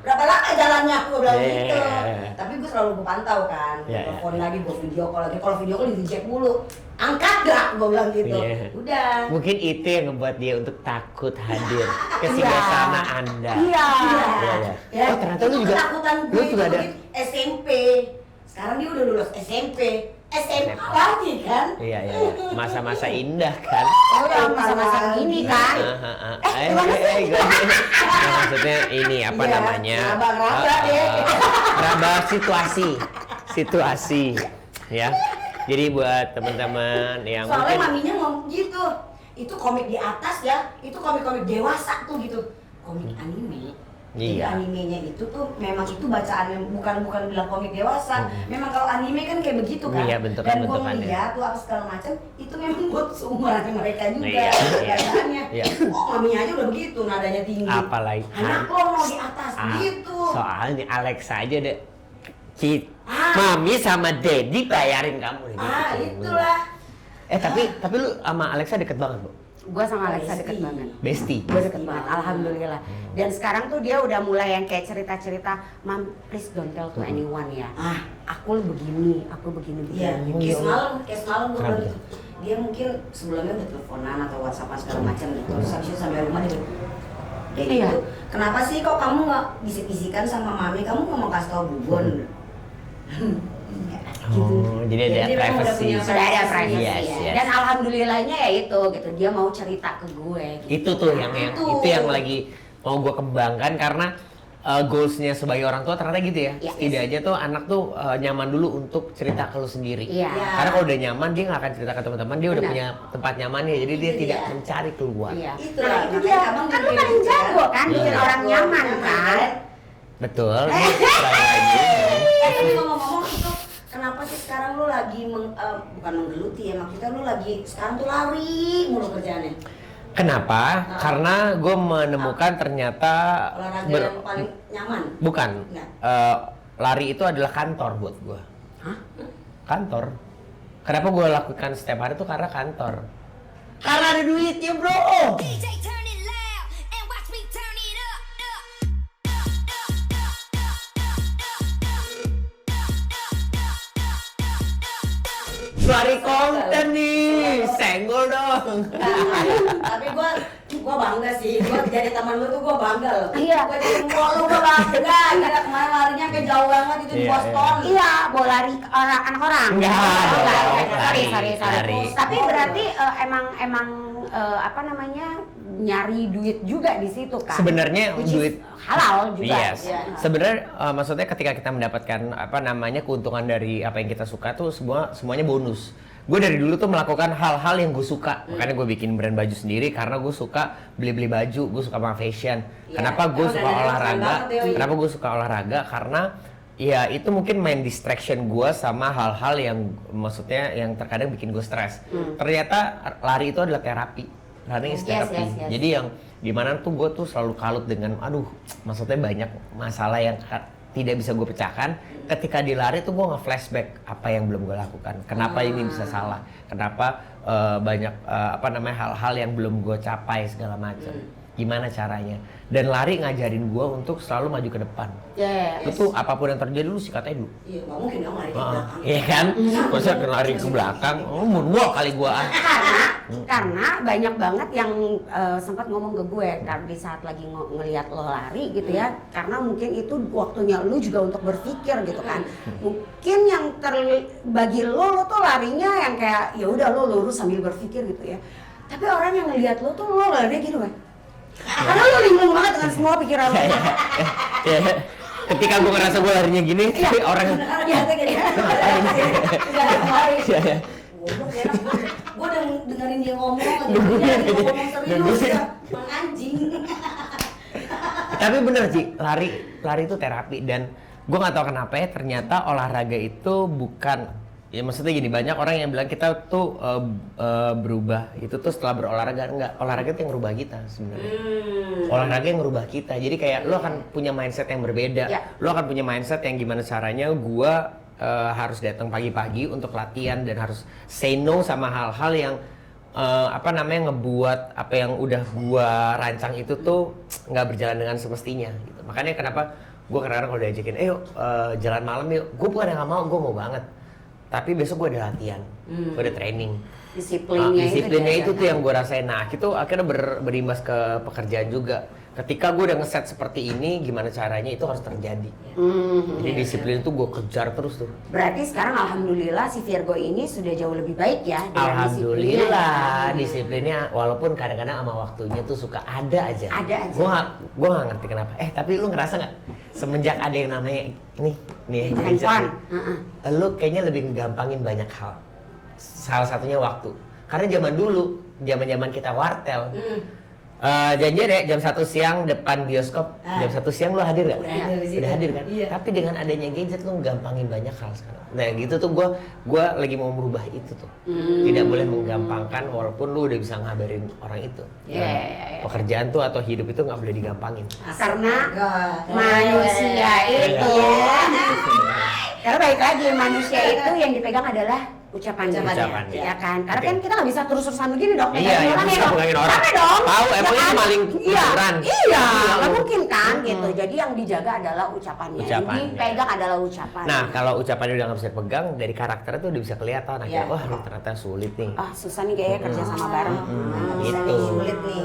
Berapa lama jalannya? Aku bilang gitu. Tapi gue selalu gue pantau kan. Telepon lagi, gue video call lagi. Kalau video call di reject mulu. Angkat gak? Gue bilang gitu. Udah. Mungkin itu yang ngebuat dia untuk takut hadir ke singgasana Anda. Iya. Oh ternyata lu juga. Ketakutan Lu gue juga itu ada. SMP. Sekarang dia udah lulus SMP. SMA lagi kan? Iya. Masa-masa indah kan. Oh ya, masa-masa gini kan? Maksudnya ini apa namanya? Raba situasi. Ya. Jadi buat teman-teman yang soalnya mungkin maminya ngomong gitu, itu komik di atas ya, itu komik-komik dewasa tuh gitu, komik anime. Jadi Iya. animenya itu tuh memang itu bacaan bukan bilang komik dewasa. Memang kalau anime kan kayak begitu kan. Iya, Dan bentukannya. gua ngeliat tuh apa segala macam itu memang buat seumuran mereka juga Iya. bacaannya. Iya. Oh maminya aja udah begitu, nadanya tinggi. Apalagi anak lo mau di atas gitu. Soalnya Alexa aja deh. Mami sama Daddy bayarin kamu Itulah. Tapi lu sama Alexa deket banget, Bu? Gue sama Alexa deket banget. Bestie. Gue deket banget, alhamdulillah. Dan sekarang tuh dia udah mulai yang kayak cerita-cerita, Mam, please don't tell to anyone ya. Aku begini. Iya, kayak semalam gue bilang Kenapa? gitu. Dia mungkin sebelumnya udah teleponan atau whatsappan segala macam gitu. Terus habis itu sampai rumah dia kayak Iya. gitu. Kenapa sih kok kamu nggak bisik-bisikan sama mami? Kamu nggak mau kasih tau Bubon? Oh, jadi ada Jadi memang udah privacy. punya Sudah ada privacy. Yes, yes. Dan alhamdulillahnya ya itu gitu, dia mau cerita ke gue gitu. Itu tuh itu yang lagi mau gue kembangkan karena goalsnya sebagai orang tua ternyata gitu ya. Yes. Setidaknya tuh anak tuh nyaman dulu untuk cerita ke lu sendiri. Iya. Karena kalau udah nyaman dia nggak akan cerita ke teman-teman, dia udah Benar. punya tempat nyamannya, jadi dia Itu tidak dia. mencari keluar. Iya. Itu Nah lah, itu makanya dia, abang kan lu bikin paling gitu jago ya. kan, bikin Iya. orang nyaman kan. Betul. Sekali lagi. Tapi ngomong-ngomong itu kenapa sih sekarang lu lagi bukan menggeluti ya, maksudnya lu lagi sekarang tuh lari mulu kerjaannya. Kenapa? Karena gue menemukan ternyata Olahraga yang paling nyaman. bukan. Enggak. Lari itu adalah kantor buat gue. Hah? Kantor. Kenapa gue lakukan setiap hari tuh karena kantor. Karena ada duitnya, bro. DJ turn it loud and watch me turn it up. Lari konten nih, senggol dong. Tapi gua bangga sih, gua jadi teman lu tuh gua bangga loh. Iya. Gua jadi empok lu gua bangga. Gila kemarin larinya sampai jauh banget itu di Iya, Boston. Iya, mau lari ke anak orang. Enggak, Oh, enggak. lari. Sorry. Lari. Tapi berarti emang apa namanya nyari duit juga di situ kan? Sebenarnya Which is duit halal juga. Yes. Iya. Sebenarnya maksudnya ketika kita mendapatkan apa namanya keuntungan dari apa yang kita suka tuh semuanya bonus. Gue dari dulu tuh melakukan hal-hal yang gue suka. Makanya gue bikin brand baju sendiri karena gue suka beli-beli baju, gue suka sama fashion. Iya. Kenapa gue Emang suka dari olahraga? keren banget, Dewi. Kenapa gue suka olahraga? Karena ya itu mungkin main distraction gue sama hal-hal yang maksudnya yang terkadang bikin gue stres. Ternyata lari itu adalah terapi. Running is Yes, therapy. yes. Jadi yang dimana tuh gue tuh selalu kalut dengan aduh maksudnya banyak masalah yang tidak bisa gue pecahkan. Ketika di lari tuh gue nge-flashback apa yang belum gue lakukan, kenapa ini bisa salah, kenapa banyak apa namanya hal-hal yang belum gue capai segala macam. gimana caranya. Dan lari ngajarin gue untuk selalu maju ke depan. Yes. Itu apapun yang terjadi lu sikatnya dulu. Iya, nggak mungkin dong lari ke belakang. Iya kan? Masa lari ke belakang, moonwalk kali gue. Karena banyak banget yang sempat ngomong ke gue karena di saat lagi ngelihat lo lari gitu ya, karena mungkin itu waktunya lu juga untuk berpikir gitu kan. Mungkin yang bagi lo tuh larinya yang kayak ya udah lo lurus sambil berpikir gitu ya. Tapi orang yang ngelihat lo tuh lo larinya gitu kan. Karena lo linglung banget dengan semua pikiran lo. Ketika gue ngerasa gue larinya gini, orang Iya, gini. Udah lari. Gue udah dengerin dia ngomong lagi. Dia ngomong serius ya. Bang anjing. Tapi bener Ci, lari itu terapi dan gue nggak tahu kenapa ya ternyata olahraga itu bukan, ya maksudnya gini, banyak orang yang bilang kita tuh berubah itu tuh setelah berolahraga. Enggak, olahraga itu yang merubah kita sebenarnya. Olahraga yang merubah kita, jadi kayak lo akan punya mindset yang berbeda. Lo akan punya mindset yang gimana caranya gue harus datang pagi-pagi untuk latihan dan harus say no sama hal-hal yang ngebuat apa yang udah gua rancang itu tuh nggak berjalan dengan semestinya gitu. Makanya kenapa gua kadang-kadang kalau diajakin jalan malam yuk, gua bukan yang nggak mau, gua mau banget, tapi besok gua ada latihan, gua ada training. Disiplinnya itu tuh yang gua rasain. Nah itu akhirnya berimbas ke pekerjaan juga. Ketika gue udah ngeset seperti ini, gimana caranya itu harus terjadi. Jadi disiplin itu gue kejar terus tuh. Berarti sekarang alhamdulillah si Virgo ini sudah jauh lebih baik ya dengan Alhamdulillah disiplinnya, walaupun kadang-kadang sama waktunya tuh suka ada aja. Gue gak ngerti kenapa. Tapi lu ngerasa nggak semenjak ada yang namanya nih handphone, lu kayaknya lebih ngegampangin banyak hal. Salah satunya waktu. Karena zaman kita wartel. Janjian ya jam 1 siang depan bioskop, jam 1 siang lo hadir gak? Udah hadir kan? Iya. Tapi dengan adanya gadget lo gampangin banyak hal sekarang. Nah gitu tuh gue lagi mau merubah itu tuh. Tidak boleh menggampangkan walaupun lo udah bisa ngabarin orang itu. Pekerjaan tuh atau hidup itu nggak boleh digampangin. Karena manusia itu, karena baik lagi manusia itu yang dipegang adalah ucapannya. Ya kan? Karena kan kita nggak bisa terus-terusan begini dong. Iya, orang bisa pegangin orang. Capek dong. Tahu emangnya itu maling beneran. Iya, nggak mungkin kan gitu. Jadi yang dijaga adalah ucapannya. Yang dipegang adalah ucapan. Nah, kalau ucapannya udah nggak bisa pegang, dari karakternya tuh udah bisa kelihatan. Akhirnya, wah ini ternyata sulit nih. Susah nih kayaknya kerja sama bareng. Gitu.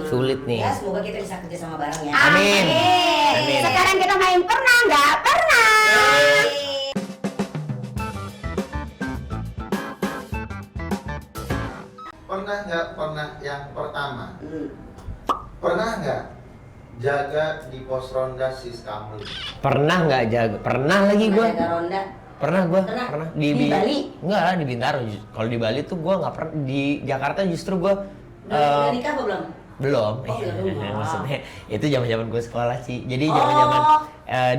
Sulit nih. Ya, semoga kita bisa kerja sama bareng ya. Amin. Sekarang kita main pernah nggak pernah. Pernah nggak yang pertama? Pernah nggak jaga di pos ronda Siskamling? Pernah nggak jaga? Pernah lagi gue. Jaga ronda. Pernah gue. Pernah? Di Bali? Enggak lah, di Bintaro. Kalau di Bali tuh gue nggak pernah. Di Jakarta justru gue Udah nikah apa belum? belum. Belum. Maksudnya itu zaman gue sekolah sih. Jadi zaman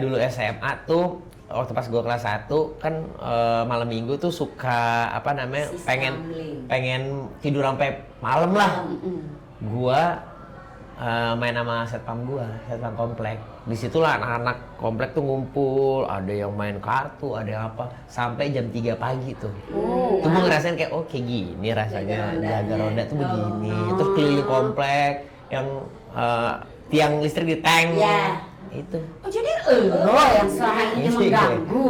dulu SMA tuh waktu pas gue kelas 1 kan malam minggu tuh suka pengen tidur sampai malam lah. Gua main sama satpam komplek. Disitulah anak-anak komplek tuh ngumpul, ada yang main kartu, ada yang apa, sampai jam 3 pagi tuh. Tuh gue ngerasain kayak kayak gini rasanya jaga ronda tuh begini. Terus keliling komplek yang tiang listrik di tank. Itu. Oh jadi lo yang selama ini mengganggu.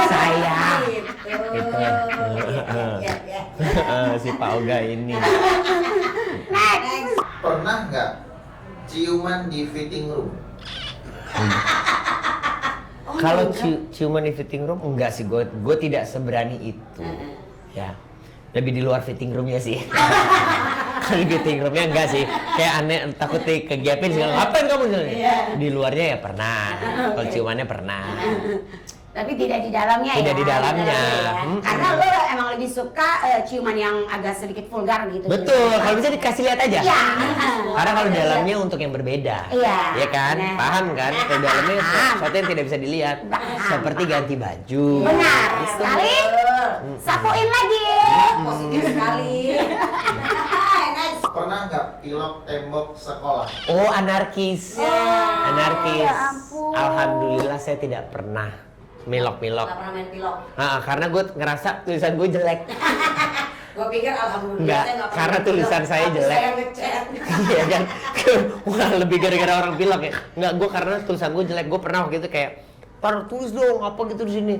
Saya. Gitu. Si Pak Oga ini. Next. Pernah nggak ciuman di fitting room? Kalau ciuman di fitting room enggak sih, gue tidak seberani itu. Ya. Lebih di luar fitting roomnya sih. Kalau di fitting roomnya enggak sih, kayak aneh, takut kegiapin segala. Ngapain kamu di luarnya ya pernah. Kalau ciumannya pernah. Tapi tidak di dalamnya ya. Tidak di dalamnya. Karena lo emang lebih suka ciuman yang agak sedikit vulgar gitu. Betul, kalau bisa dikasih lihat aja. Iya. Karena kalau dalamnya untuk yang berbeda. Iya. Ya kan? Nah. Paham kan? Kalau dalamnya sesuatu yang tidak bisa dilihat. Seperti ganti baju. Benar sekali. Sapuin lagi. Positif sekali. Next. Pernah nggak pilok tembok sekolah? Oh, anarkis. Anarkis. Ya ampun. Alhamdulillah saya tidak pernah milok-milok. Nggak pernah main pilok. Karena gue ngerasa tulisan gue jelek. Gua pikir alhamdulillah Enggak, saya nggak pernah karena tulisan saya tapi jelek. Saya ngechat. Iya kan? Wah, lebih gara-gara orang bilang ya. Enggak, gue karena tulisan gue jelek. Gue pernah waktu itu kayak, "Par, tulis dong apa gitu di sini."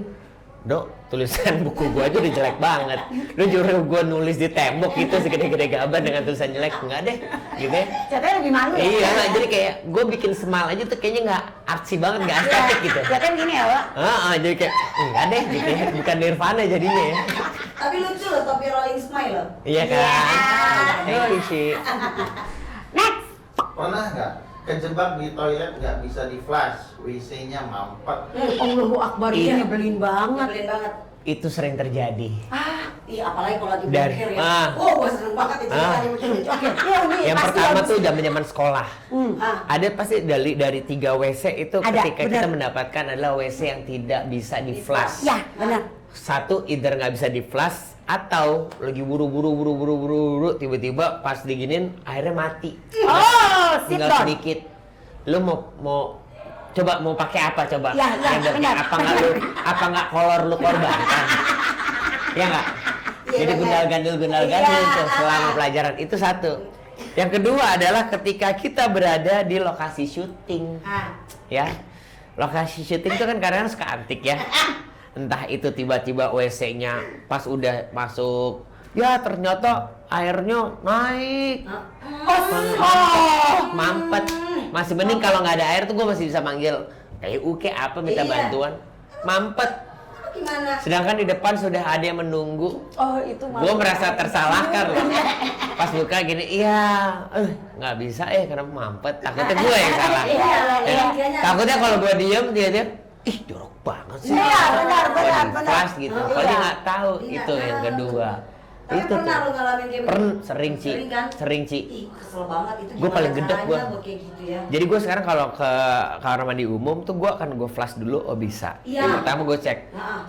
Dok, tulisan buku gue aja udah jelek banget. Lu nyuruh gue nulis di tembok gitu segede-gede gaban dengan tulisan jelek. Enggak deh, gitu ya. Jatuhnya lebih malu ya? Iya, nah, jadi kayak gue bikin smile aja tuh kayaknya nggak artsy banget, nggak estetik gitu. Jatuhnya begini ya, Wak? Jadi kayak enggak deh gitu ya. Bukan Nirvana jadinya ya. Tapi lucu loh topi Rolling Smile loh. Iya kan? Thank you sih. Next! Pernah nggak kejebak di toilet nggak bisa di flush, WC-nya mampet? Allahu Akbar, ini Iya. nyebelin banget. Nyebelin banget. Itu sering terjadi. Iya apalagi kalau lagi Dari- berakhir ya. Gua seneng banget itu tadi lucu-lucu. Oke, ya Umi, Yang pasti pertama habis. tuh zaman sekolah. Ada pasti dari 3 WC itu Ada, ketika kita benar. mendapatkan adalah WC yang tidak bisa di flush. Ya, benar. Satu, either nggak bisa di flush atau lagi buru-buru tiba-tiba pas diginin airnya mati. Oh, sit Tinggal down. sedikit. Lu mau coba mau pakai apa coba? Ya, Yang benar. apa nggak kolor lu korbankan? Ya nggak? Iya, Jadi benar. gundal-gandul Iya, tuh selama pelajaran itu satu. Yang kedua adalah ketika kita berada di lokasi syuting, ya. Lokasi syuting itu kan kadang suka antik ya. Entah itu tiba-tiba WC-nya pas udah masuk, ya ternyata airnya naik. Mampet. Masih mending kalau nggak ada air tuh gue masih bisa manggil PU ke apa minta Iya. bantuan. Mampet. Gimana? Sedangkan di depan sudah ada yang menunggu. Oh, itu malu. Gue merasa tersalahkan loh. Pas buka gini, iya, nggak bisa karena mampet. Takutnya gue yang salah. Iya, Takutnya kalau gue diem dia, ih jorok banget sih. Iya, benar. Flash gitu. Oh, Kalau dia iya. nggak tahu Dia itu nggak yang tahu. kedua. Tapi Itu pernah tuh. lu ngalamin kayak Sering Ci. Sering kan? Sering Ci. Ih, kesel banget itu. Gua paling gimana gedek gua. caranya buat kayak gitu ya. Jadi gue sekarang kalau ke kamar mandi umum tuh gue akan flash dulu, oh bisa. Iya. Yang pertama gue cek.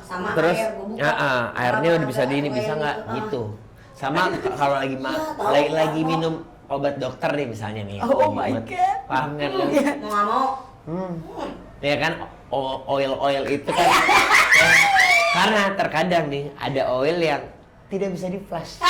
Sama Terus air gua buka. airnya udah bisa di ini Air bisa nggak gitu. gitu. Sama kalau lagi Iya, tahu, lagi tahu. minum obat dokter nih misalnya nih. Oh lagi my obat. God. Paham kan lu? Mau nggak mau. Ya kan oil itu kan karena terkadang nih ada oil yang tidak bisa di flash.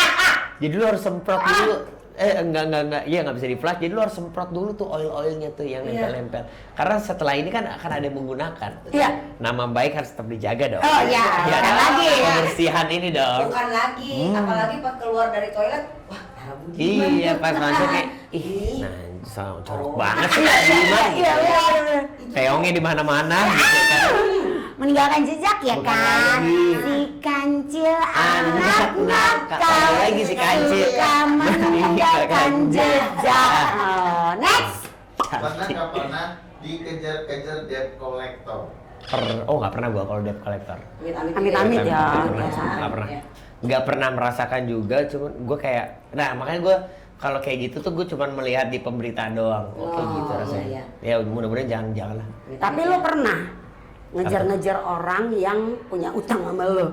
Jadi lu harus semprot dulu. Enggak, iya nggak bisa di flash. Jadi lu harus semprot dulu tuh oil-oilnya tuh yang Iya. nempel-nempel. Karena setelah ini kan akan ada yang menggunakan. Iya. Nama baik harus tetap dijaga dong. Oh, iya. Ya, Bukan lagi. kebersihan ini dong. Bukan lagi, apalagi pas keluar dari toilet, wah, darah Budiman. Iya, pas masuk kayak nah, corok banget sih. Iya. Keongnya di mana-mana gitu kan. Meninggalkan jejak ya Bukan kan? lagi. Si kancil Anak anak nakal. nakal. Lagi si kancil. Suka meninggalkan jejak. Oh, next. Pernah nggak pernah dikejar-kejar debt collector? Nggak pernah gua kalau debt collector. Amit-amit ya. Nggak pernah. Nggak pernah merasakan juga, cuman gue kayak, nah makanya gue kalau kayak gitu tuh gue cuman melihat di pemberitaan doang, kayak gitu rasanya. Ya mudah-mudahan jangan lah. Tapi lu pernah ngejar-ngejar orang yang punya utang sama lu?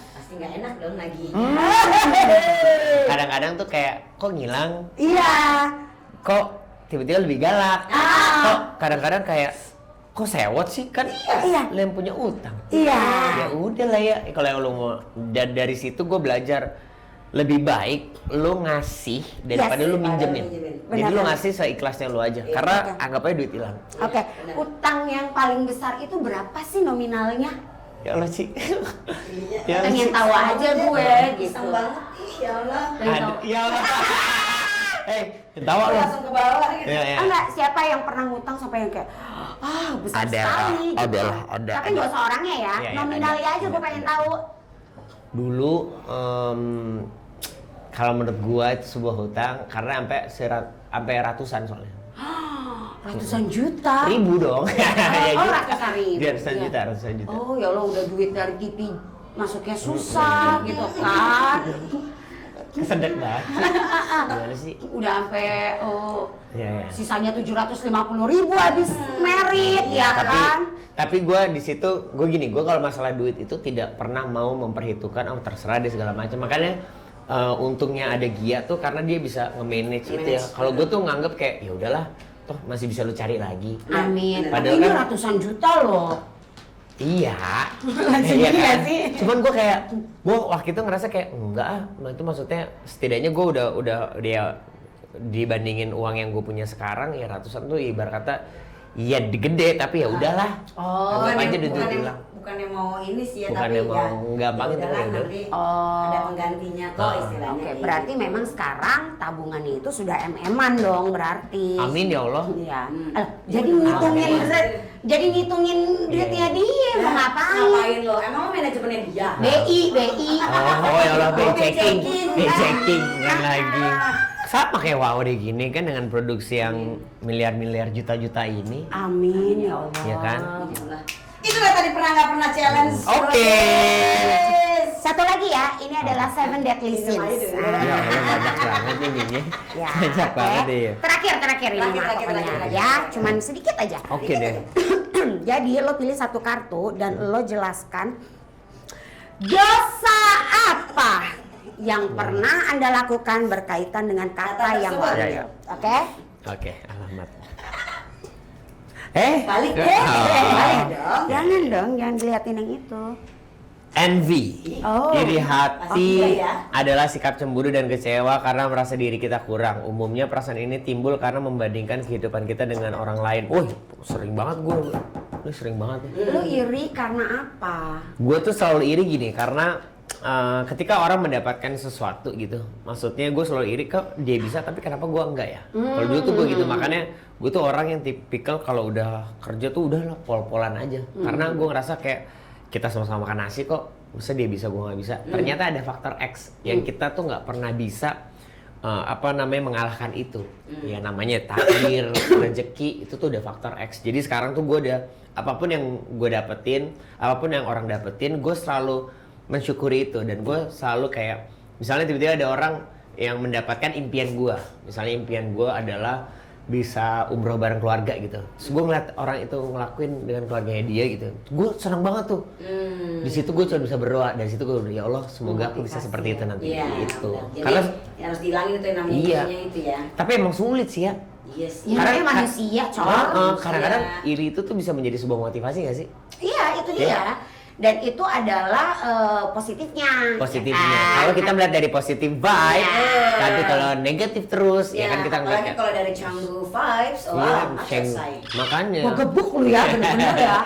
Pasti nggak enak dong lagi. Kadang-kadang tuh kayak kok ngilang, Iya. kok tiba-tiba lebih galak, kok kadang-kadang kayak kok sewot sih kan Iya. lo yang punya utang. Iya. Ya udah lah ya, kalau yang lo mau dari situ gue belajar lebih baik lo ngasih daripada lo minjemin. Jadi Benar, lo benar. ngasih seikhlasnya lo aja, Iya, karena oke. anggap aja duit hilang. Oke, utang yang paling besar itu berapa sih nominalnya? Ya Allah sih. Iya. Ya Allah, Pengen Ci. tahu aja gue gitu. Iseng banget, ih ya Allah. Ya Allah. Tawa lo. Langsung ke bawah gitu. Ya, ya. Ah, enggak, siapa yang pernah ngutang sampai yang kayak besar Ada, sekali gitu. ada lah, ada. Tapi nggak usah orangnya ya, Iya, iya, nominalnya ada. aja gue pengen tahu. Dulu kalau menurut gua itu sebuah hutang karena sampai ratusan soalnya. Ratusan juta. Ribu dong. Ya Oh, gitu. ratusan ribu. Iya, ratusan Iya. juta, ratusan juta. Oh ya Allah, udah duit dari TV masuknya susah gitu kan. Kesedek banget. Gimana sih? Udah sampai Iya, iya. sisanya 750.000 habis merit ya kan. Tapi gue di situ gue gini, gue kalau masalah duit itu tidak pernah mau memperhitungkan terserah deh segala macam. Makanya untungnya ada Gia tuh karena dia bisa nge-manage itu ya. Kalau gue tuh nganggep kayak ya udahlah, toh masih bisa lu cari lagi. Amin. Padahal Tapi ini kan- ratusan juta loh. Iya. Langsung Iya gila kan? sih. Cuman gue waktu itu ngerasa kayak enggak ah. Nah, itu maksudnya setidaknya gue udah dia dibandingin uang yang gue punya sekarang ya ratusan tuh ibarat kata iya gede tapi ya udahlah. Oh, Anggap aja udah bukan dibilang. bukannya mau ini sih ya, Bukannya tapi mau gampangin, ya udahlah, tapi ya udah. nanti Oh. ada penggantinya kok istilahnya. Oke, gitu. berarti memang sekarang tabungannya itu sudah MM-an dong berarti. Amin ya Allah. Iya. Hmm. Jadi ngitungin Amin. ngitungin duitnya dia mau ngapain? Ngapain lo? Emang lo manajemennya dia? BI. Oh ya Allah, Oh, checking, checking. kan lagi. Sama kayak wow deh gini kan dengan produksi yang miliar-miliar juta-juta ini. Amin ya Allah. Iya kan? Itulah. Itulah tadi pernah nggak pernah challenge. Oke. Satu lagi ya, ini adalah 7 Deadly Sins. Ya Allah banyak banget nih gini. Ya, Banyak oke. banget deh. Terakhir ini mah Terakhir, pokoknya terakhir. ya, cuman sedikit aja. Oke deh. Jadi lo pilih satu kartu dan lo jelaskan dosa apa yang pernah Anda lakukan berkaitan dengan kata yang tersebut. baru. Ya, ya. Oke? Oke, alamat. Balik Oh. balik dong. Jangan dilihatin yang itu. Envy. Oh. Iri hati Pasti ya. adalah sikap cemburu dan kecewa karena merasa diri kita kurang. Umumnya perasaan ini timbul karena membandingkan kehidupan kita dengan orang lain. Wih, sering banget gue. Lu sering banget ya. Lo iri karena apa? Gue tuh selalu iri gini karena ketika orang mendapatkan sesuatu gitu, maksudnya gue selalu iri kok dia bisa tapi kenapa gue enggak ya? Kalau dulu tuh gue gitu, makanya gue tuh orang yang tipikal kalau udah kerja tuh udahlah pol-polan aja. Karena gue ngerasa kayak kita sama-sama makan nasi kok, masa dia bisa gue nggak bisa. Ternyata ada faktor X yang kita tuh nggak pernah bisa mengalahkan itu. Ya namanya takdir, rezeki itu tuh udah faktor X. Jadi sekarang tuh gue udah apapun yang gue dapetin, apapun yang orang dapetin, gue selalu mensyukuri itu dan gue selalu kayak misalnya tiba-tiba ada orang yang mendapatkan impian gue, misalnya impian gue adalah bisa umroh bareng keluarga gitu. Terus gue ngeliat orang itu ngelakuin dengan keluarganya dia gitu, gue senang banget tuh. Di situ gue cuma bisa berdoa, dari situ gue ya Allah semoga aku bisa seperti itu nanti. Iya, Itu jadi karena harus dihilangin itu yang namanya Iya. irinya itu ya. tapi emang sulit sih ya. Iya sih. Ya, Karena- namanya manusia, coy. Kadang-kadang iri itu tuh bisa menjadi sebuah motivasi gak sih? Iya, itu Iya. dia. Dan itu adalah positifnya. Positifnya. Ya kan? Kalau kita melihat dari positif vibe, Iya. tapi kalau negatif terus ya kan kita ngeliat apalagi kalau dari Canggu vibes, Iya, wah, Ceng. say. Makanya. Gua gebuk lu ya, bener-bener ya.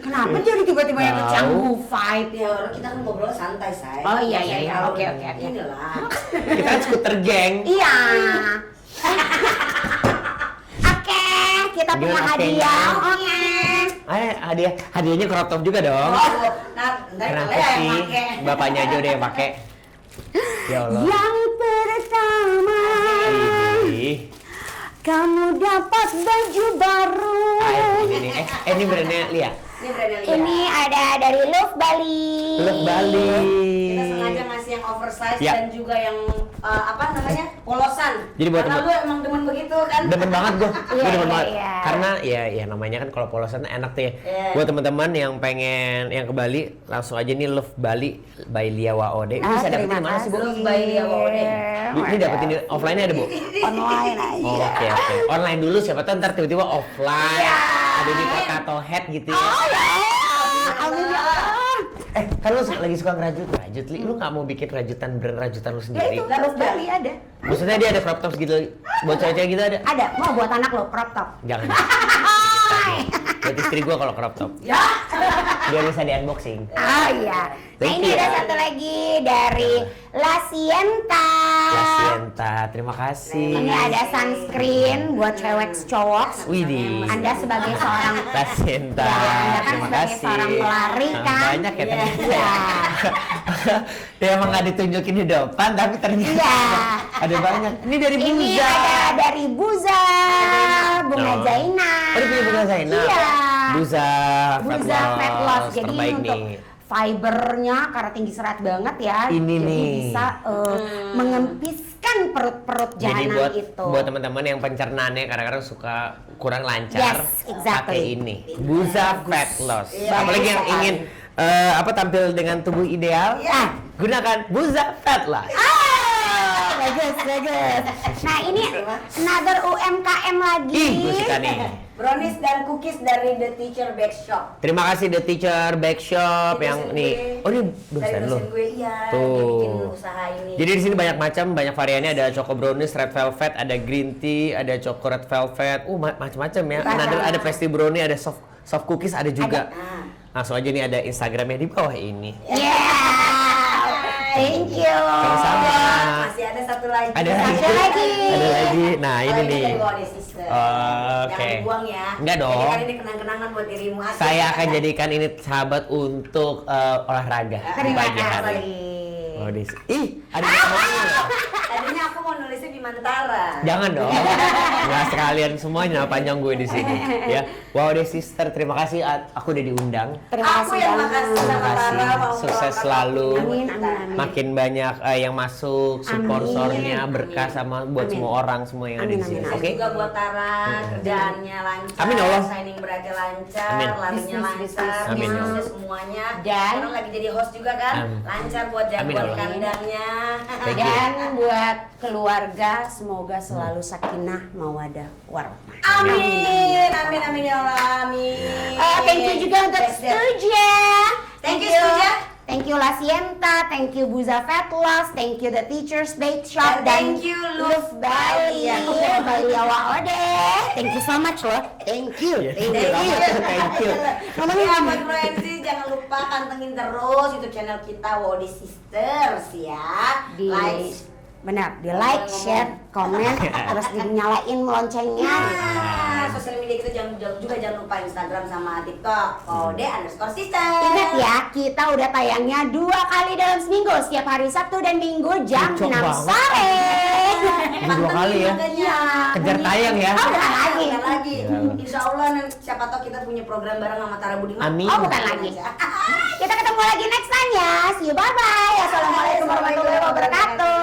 Kenapa jadi tiba-tiba yang Tahu. kecanggu vibe? Ya orang kita kan ngobrol santai, say. Oh, iya, iya, iya. Kalau Oke, oke, oke. Inilah. Kita kan skuter geng. Iya. Oke, kita punya Gimana hadiah. okenya? Oke. Hadiahnya crop top juga dong. Oh, nah, ntar Kenapa kalian sih? yang pakai. Bapaknya aja udah yang pakai. Ya Allah. Yang pertama, Ih. kamu dapat baju baru. Ini nih. Ini brandnya Lia. Ini berani lihat. Ini ada dari Love Bali. Love Bali. Kita sengaja ngasih yang oversize Ya. dan juga yang apa namanya polosan. Jadi buat karena temen- lu emang demen begitu kan? Demen banget gue, Iya, demen iya, banget. iya. Karena ya namanya kan kalau polosan enak tuh ya. Iya. Buat teman-teman yang pengen yang ke Bali, langsung aja nih Love Bali by Lia Waode. Ini bisa dapetin di mana sih, Bu? Love by Lia Waode. Ini dapetin di offline-nya ada, Bu? Online aja. Oh, oke. Online dulu siapa tahu ntar tiba-tiba offline. Iya. Ada di Kakato Head gitu ya. Oh ya. Amin ya Allah. Kan lu lagi suka ngerajut, Li. Lu nggak mau bikin rajutan brand rajutan lu Ya sendiri? itu Love Bali ada. Maksudnya dia ada crop tops gitu, buat cewek-cewek gitu ada? Ada. Mau buat anak lo crop top. Jangan. Buat istri gua kalau crop top. Ya. Biar bisa di unboxing. Oh iya. Nah Thank ini you. ada satu lagi dari La Sienta. La Sienta, terima kasih. Ini ada sunscreen buat cewek cowok. Widih. Anda sebagai seorang La Sienta, Ya, Anda kan terima sebagai kasih. seorang pelari kan. Banyak ya Iya. ternyata. Iya. Dia emang nggak ditunjukin di depan, tapi ternyata Iya. ada banyak. Ini dari Ini Buza. ada dari Buza, Bunga Oh. Zainab. Oh, dia punya Bunga Zainab? Iya. Buza Fat Loss. Jadi terbaik untuk nih. fibernya karena tinggi serat banget ya. Ini jadi nih. bisa mengempiskan perut-perut Jadi jahanam buat itu. buat teman-teman yang pencernaannya kadang-kadang suka kurang lancar, Yes, exactly. pakai ini. Buza Fat Loss. Iya, Apalagi yang sekali. ingin tampil dengan tubuh ideal, Iya. gunakan Buza Fat Loss. Bagus. Nah ini another UMKM lagi. Ih, gue suka nih. Brownies dan cookies dari The Teacher Bake Shop. Terima kasih The Teacher Bake Shop Ini yang dosen nih. gue. Oh, ini Dari dosen lo. dosen gue, iya. Tuh. Dia bikin usaha ini. Jadi di sini banyak macam, banyak variannya. Ada choco brownies, red velvet, ada green tea, ada chocolate velvet. Macam-macam ya. Banyak. Ada pastry brownie, ada soft cookies, ada juga. Ah. Langsung aja nih ada Instagramnya di bawah ini. Yeah. Thank you. Sama-sama. Masih ada satu lagi. Ada Satu lagi. Ada lagi. Nah, ini Oh, nih. dari Wode Sister. Oke. Jangan buang ya. Enggak dong. Jadikan ini kenang-kenangan buat dirimu aja. Saya akan jadikan ini sahabat untuk olahraga di Terima pagi hari. kasih. Oh, ih, ada yang ngomongin loh. Tadinya aku mau nulisnya Bimantara. Jangan dong. Nggak sekalian semuanya nama panjang gue di sini. Ya. Wow, deh sister, terima kasih aku udah diundang. Terima Aku kasih yang banget. makasih sama Terima kasih. Tara mau Sukses meluangkan selalu. waktunya buat Amin, kita. amin. Makin banyak yang masuk, sponsornya Amin. berkah sama buat Amin. semua orang semua yang ada di Amin, sini. amin. Oke. Juga buat Tara, kerjaannya lancar, Amin, ya Allah. signing beratnya lancar, Amin. larinya Bisnis. lancar, Amin, ya bisnisnya Allah. semuanya. Dan- sekarang lagi jadi host juga kan, Amin. lancar buat Amin, ya jagoan Allah. kandangnya. Thank you. Dan buat keluarga semoga selalu sakinah mawadah warahmah. Amin, amin ya Allah, amin. Thank you juga untuk Stuja. Thank you, Stuja. Thank you La Sienta, thank you Buza Fat Loss, thank you The Teacher's Bake Shop, And thank you, Love Bali, Bali Ode. Thank you so much loh. Thank you. Yes. Thank Thank you. you. Thank you. Ngomongin Ya, apa? buat Friendly jangan lupa pantengin terus YouTube channel kita Wode Sisters ya. Di Like. benar, di like, share, komen, terus dinyalain loncengnya. Nah, sosial media kita jangan lupa Instagram sama TikTok Wode_Sisters. Ingat ya, kita udah tayangnya 2 kali dalam seminggu, setiap hari Sabtu dan Minggu jam Cocok 6 banget. sore. Ini 2 kali ya. Iya. Kejar tayang ya. Oh, bukan lagi. Bukan lagi. Ya. Insya Allah nanti siapa tahu kita punya program bareng sama Tara Budiman. Amin. Oh, bukan lagi. Kita ketemu lagi next time ya. See you, bye-bye. Assalamualaikum warahmatullahi wabarakatuh.